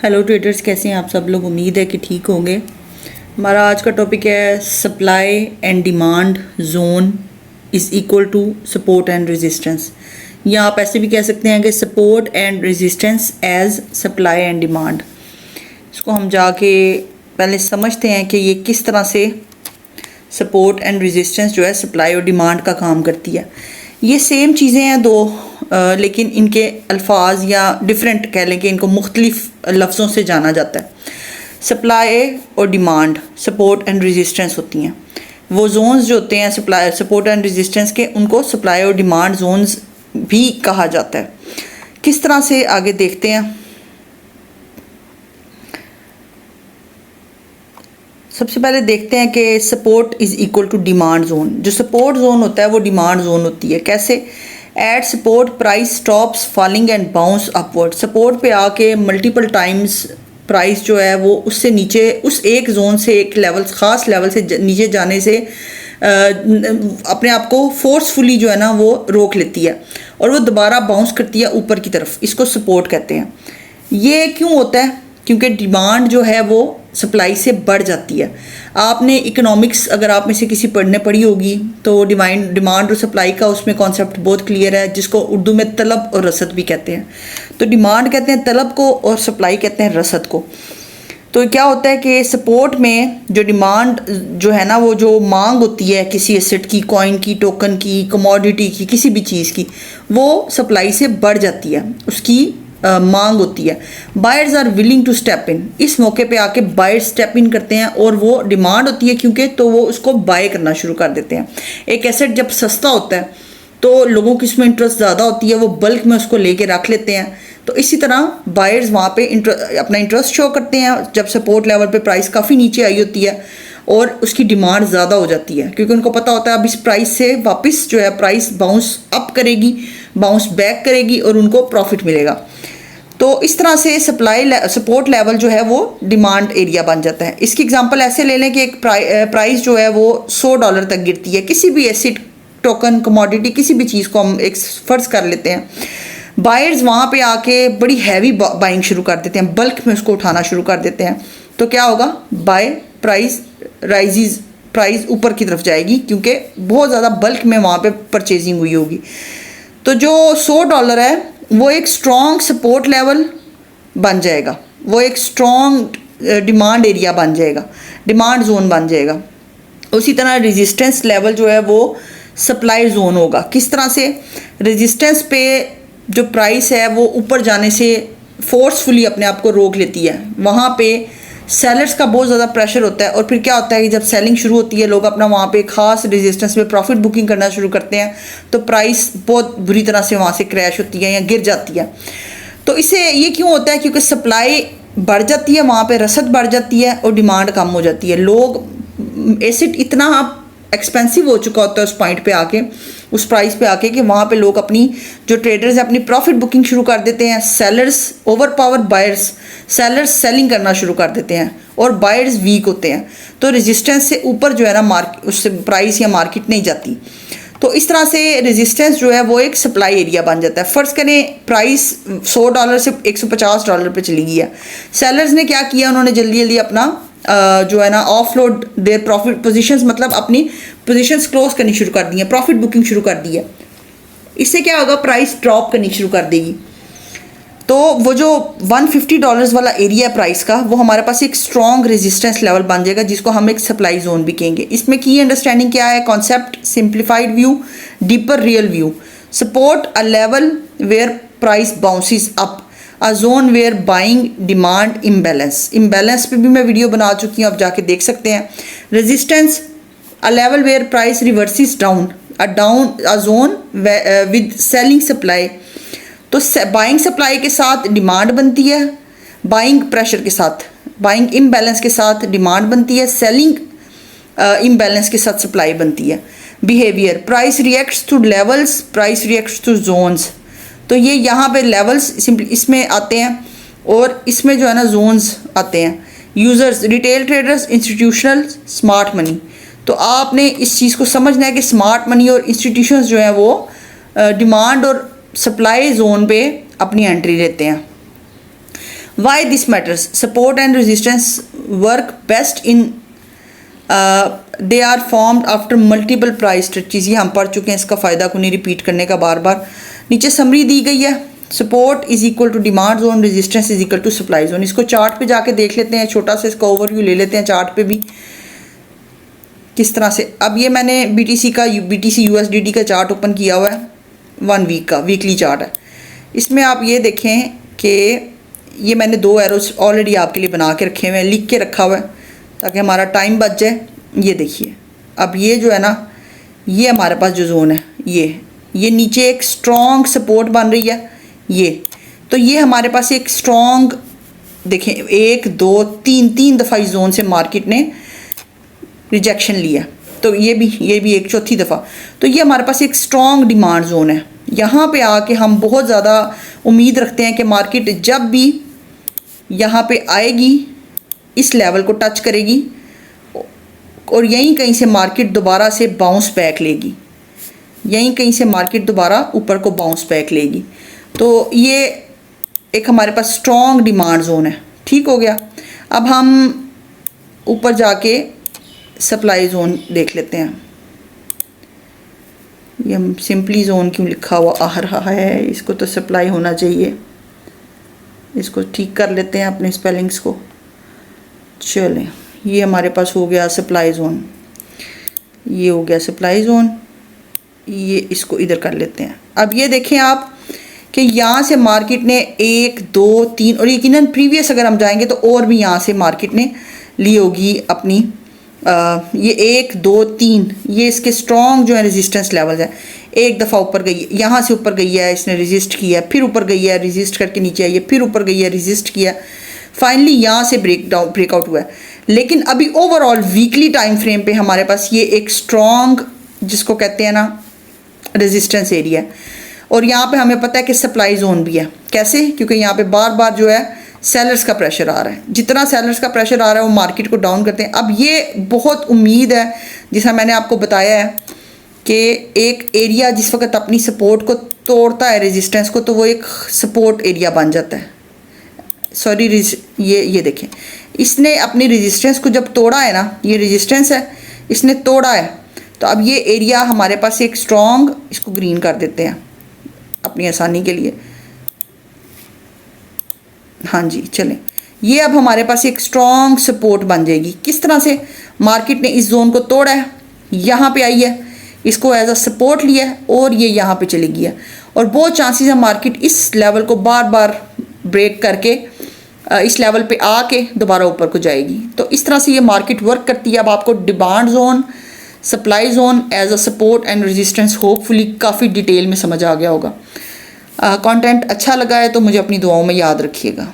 Hello traders, कैसे हैं आप सब लोग। उम्मीद है कि ठीक होंगे। हमारा आज का टॉपिक है supply and demand zone is equal to support and resistance, या आप ऐसे भी कह सकते हैं कि support and resistance as supply and demand. इसको हम जाके पहले समझते हैं कि ये किस तरह से सपोर्ट एंड रेजिस्टेंस जो है सप्लाई और डिमांड का काम करती है। ये सेम चीज़ें हैं दो, लेकिन इनके अल्फाज या डिफरेंट कह लें कि इनको मुख्तलिफ लफ्ज़ों से जाना जाता है। सप्लाई और डिमांड, सपोर्ट एंड रेजिस्टेंस होती हैं। वो जोन्स जो होते हैं सप्लाई सपोर्ट एंड रेजिस्टेंस के, उनको सप्लाई और डिमांड जोन्स भी कहा जाता है। किस तरह से आगे देखते हैं। सबसे पहले देखते हैं कि support is equal to demand zone. जो सपोर्ट जोन होता है वो डिमांड जोन होती है। कैसे? At support price stops falling and bounce upward. Support पे आके मल्टीपल टाइम्स प्राइस जो है वो उससे नीचे, उस एक जोन से, एक लेवल, ख़ास लेवल से नीचे जाने से अपने आप को फोर्सफुली जो है ना वो रोक लेती है और वो दोबारा बाउंस करती है ऊपर की तरफ। इसको सपोर्ट कहते हैं। ये क्यों होता है? क्योंकि डिमांड जो है वो सप्लाई से बढ़ जाती है। आपने इकोनॉमिक्स अगर आप में से किसी पढ़ी होगी तो डिमांड और सप्लाई का उसमें कॉन्सेप्ट बहुत क्लियर है, जिसको उर्दू में तलब और रसद भी कहते हैं। तो डिमांड कहते हैं तलब को और सप्लाई कहते हैं रसद को। तो क्या होता है कि सपोर्ट में जो डिमांड जो है ना, वो जो मांग होती है किसी एसेट की, कॉइन की, टोकन की, कमोडिटी की, किसी भी चीज़ की, वो सप्लाई से बढ़ जाती है, उसकी मांग होती है। Buyers are willing to step in. इस मौके पे आके बायर्स स्टेप इन करते हैं और वो डिमांड होती है क्योंकि, तो वो उसको बाय करना शुरू कर देते हैं। एक एसेट जब सस्ता होता है तो लोगों की इसमें इंटरेस्ट ज़्यादा होती है, वो बल्क में उसको लेके रख लेते हैं। तो इसी तरह बायर्स वहाँ पे अपना इंटरेस्ट शो करते हैं जब सपोर्ट लेवल पे प्राइस काफ़ी नीचे आई होती है और उसकी डिमांड ज़्यादा हो जाती है, क्योंकि उनको पता होता है अब इस प्राइस से वापस जो है प्राइस बाउंस अप करेगी, बाउंस बैक करेगी और उनको प्रॉफिट मिलेगा। तो इस तरह से सपोर्ट लेवल जो है वो डिमांड एरिया बन जाता है। इसकी एग्जांपल ऐसे ले लें कि एक प्राइस जो है वो $100 तक गिरती है, किसी भी एसेट, टोकन, कमोडिटी, किसी भी चीज़ को हम एक फ़र्ज़ कर लेते हैं। बायर्स वहाँ पे आके बड़ी हैवी बाइंग शुरू कर देते हैं, बल्क में उसको उठाना शुरू कर देते हैं। तो क्या होगा? प्राइस ऊपर की तरफ जाएगी, क्योंकि बहुत ज़्यादा बल्क में वहाँ पे परचेजिंग हुई होगी। तो जो $100 है वो एक स्ट्रॉन्ग सपोर्ट लेवल बन जाएगा, वो एक स्ट्रॉन्ग डिमांड एरिया बन जाएगा, डिमांड जोन बन जाएगा। उसी तरह रेजिस्टेंस लेवल जो है वो सप्लाई जोन होगा। किस तरह से? रेजिस्टेंस पे जो प्राइस है वो ऊपर जाने से फोर्सफुली अपने आप को रोक लेती है। वहाँ पे सेलर्स का बहुत ज़्यादा प्रेशर होता है और फिर क्या होता है कि जब सेलिंग शुरू होती है, लोग अपना वहाँ पे खास रेजिस्टेंस में प्रॉफिट बुकिंग करना शुरू करते हैं, तो प्राइस बहुत बुरी तरह से वहाँ से क्रैश होती है या गिर जाती है। तो इसे ये क्यों होता है? क्योंकि सप्लाई बढ़ जाती है, वहाँ पे रसद बढ़ जाती है और डिमांड कम हो जाती है। लोग एसेट इतना एक्सपेंसिव हो चुका होता है उस पॉइंट पे आके, उस प्राइस पे आके, कि वहाँ पे लोग अपनी, जो ट्रेडर्स हैं, अपनी प्रॉफिट बुकिंग शुरू कर देते हैं। Sellers over power buyers, sellers selling करना शुरू कर देते हैं और बायर्स वीक होते हैं। तो रेजिस्टेंस से ऊपर जो है ना उससे प्राइस या मार्केट नहीं जाती। तो इस तरह से रेजिस्टेंस जो है वो एक सप्लाई एरिया बन जाता है। फ़र्ज़ करें प्राइस $100 से $150 पे चली गई है। सेलर्स ने क्या किया? उन्होंने जल्दी जल्दी अपना जो है ना ऑफलोड देयर प्रॉफिट पोजीशंस, मतलब अपनी पोजीशंस क्लोज करनी शुरू कर दी है, प्रॉफिट बुकिंग शुरू कर दी है। इससे क्या होगा? प्राइस ड्रॉप करनी शुरू कर देगी। तो वो जो $150 वाला एरिया है प्राइस का, वो हमारे पास एक स्ट्रॉन्ग रेजिस्टेंस लेवल बन जाएगा, जिसको हम एक सप्लाई जोन भी कहेंगे। इसमें की अंडरस्टैंडिंग क्या है? Concept, simplified view, deeper real view. Support a level where price bounces up, a zone where buying demand imbalance पे भी मैं वीडियो बना चुकी हूँ, आप जाके देख सकते हैं। Resistance a level where price reverses down, a zone with selling supply. तो बाइंग सप्लाई के साथ डिमांड बनती है, बाइंग प्रेशर के साथ, बाइंग इम्बैलेंस के साथ डिमांड बनती है, सेलिंग इम्बैलेंस के साथ सप्लाई बनती है। Behaviour, price reacts to levels, price reacts to zones. तो ये यहाँ पे लेवल्स सिंपली इसमें आते हैं और इसमें जो है ना जोन्स आते हैं। Users, retail traders, institutional, smart money. तो आपने इस चीज़ को समझना है कि स्मार्ट मनी और इंस्टीट्यूशंस जो हैं वो डिमांड और सप्लाई जोन पे अपनी एंट्री लेते हैं। Why this matters, support and resistance work best in they are formed after multiple price strategies. ये हम पढ़ चुके हैं, इसका फ़ायदा को नहीं रिपीट करने का बार बार। नीचे समरी दी गई है, support is equal to demand zone, resistance is equal to supply zone. इसको चार्ट पे जाके देख लेते हैं, छोटा सा इसका ओवरव्यू ले लेते हैं चार्ट पे भी किस तरह से। अब ये मैंने BTC USDT का चार्ट ओपन किया हुआ है, 1 वीक का वीकली चार्ट है। इसमें आप ये देखें कि ये मैंने 2 एरोस ऑलरेडी आपके लिए बना के रखे हुए हैं, लिख के रखा हुआ है ताकि हमारा टाइम बच जाए। ये देखिए, अब ये जो है ना, ये हमारे पास जो जोन है, ये नीचे एक स्ट्रॉन्ग सपोर्ट बन रही है, ये तो ये हमारे पास एक स्ट्रॉन्ग, देखें 1 2 3 दफ़ा इस जोन से मार्केट ने रिजेक्शन लिया, तो ये भी एक चौथी दफ़ा। तो ये हमारे पास एक स्ट्रॉन्ग डिमांड जोन है। यहाँ पे आके हम बहुत ज़्यादा उम्मीद रखते हैं कि मार्केट जब भी यहाँ पे आएगी, इस लेवल को टच करेगी और यहीं कहीं से मार्केट दोबारा से बाउंस बैक लेगी, यहीं कहीं से मार्केट दोबारा ऊपर को बाउंस बैक लेगी। तो ये एक हमारे पास स्ट्रॉन्ग डिमांड जोन है। ठीक हो गया। अब हम ऊपर जाके सप्लाई जोन देख लेते हैं। ये सिंपली जोन क्यों लिखा हुआ आ रहा है, इसको तो सप्लाई होना चाहिए। इसको ठीक कर लेते हैं अपने स्पेलिंग्स को। चलें, ये हमारे पास हो गया सप्लाई जोन, ये हो गया सप्लाई जोन। ये इसको इधर कर लेते हैं। अब ये देखें आप कि यहाँ से मार्केट ने 1 2 3 और यकीनन प्रीवियस अगर हम जाएंगे तो और भी यहाँ से मार्केट ने ली होगी अपनी ये 1 2 3, ये इसके स्ट्रॉन्ग जो है रेजिस्टेंस लेवल है। एक दफ़ा ऊपर गई, यहाँ से ऊपर गई है, इसने रेजिस्ट किया, फिर ऊपर गई है, रेजिस्ट करके नीचे आई है, फिर ऊपर गई है, रेजिस्ट किया, फाइनली यहाँ से ब्रेकआउट हुआ है। लेकिन अभी ओवरऑल वीकली टाइम फ्रेम पे हमारे पास ये एक स्ट्रॉन्ग, जिसको कहते हैं ना, रेजिस्टेंस एरिया है। और यहाँ पे हमें पता है कि सप्लाई जोन भी है। कैसे? क्योंकि यहाँ पे बार बार जो है सेलर्स का प्रेशर आ रहा है। जितना सेलर्स का प्रेशर आ रहा है वो मार्केट को डाउन करते हैं। अब ये बहुत उम्मीद है, जैसा मैंने आपको बताया है कि एक एरिया जिस वक्त अपनी सपोर्ट को तोड़ता है, रेजिस्टेंस को, तो वो एक सपोर्ट एरिया बन जाता है। सॉरी, ये देखें, इसने अपनी रेजिस्टेंस को जब तोड़ा है ना, ये रेजिस्टेंस है, इसने तोड़ा है, तो अब ये एरिया हमारे पास एक स्ट्रॉन्ग, इसको ग्रीन कर देते हैं अपनी आसानी के लिए। हाँ जी, चलें, ये अब हमारे पास एक स्ट्रॉन्ग सपोर्ट बन जाएगी। किस तरह से? मार्केट ने इस जोन को तोड़ा है, यहाँ पे आई है, इसको एज अ सपोर्ट लिया है और ये यहाँ पे चली गई है। और बहुत चांसेस है मार्केट इस लेवल को बार बार ब्रेक करके इस लेवल पे आके दोबारा ऊपर को जाएगी। तो इस तरह से ये मार्केट वर्क करती है। अब आपको demand zone, supply zone as a support and resistance hopefully काफ़ी डिटेल में समझ आ गया होगा। कंटेंट अच्छा लगा है तो मुझे अपनी दुआओं में याद रखिएगा।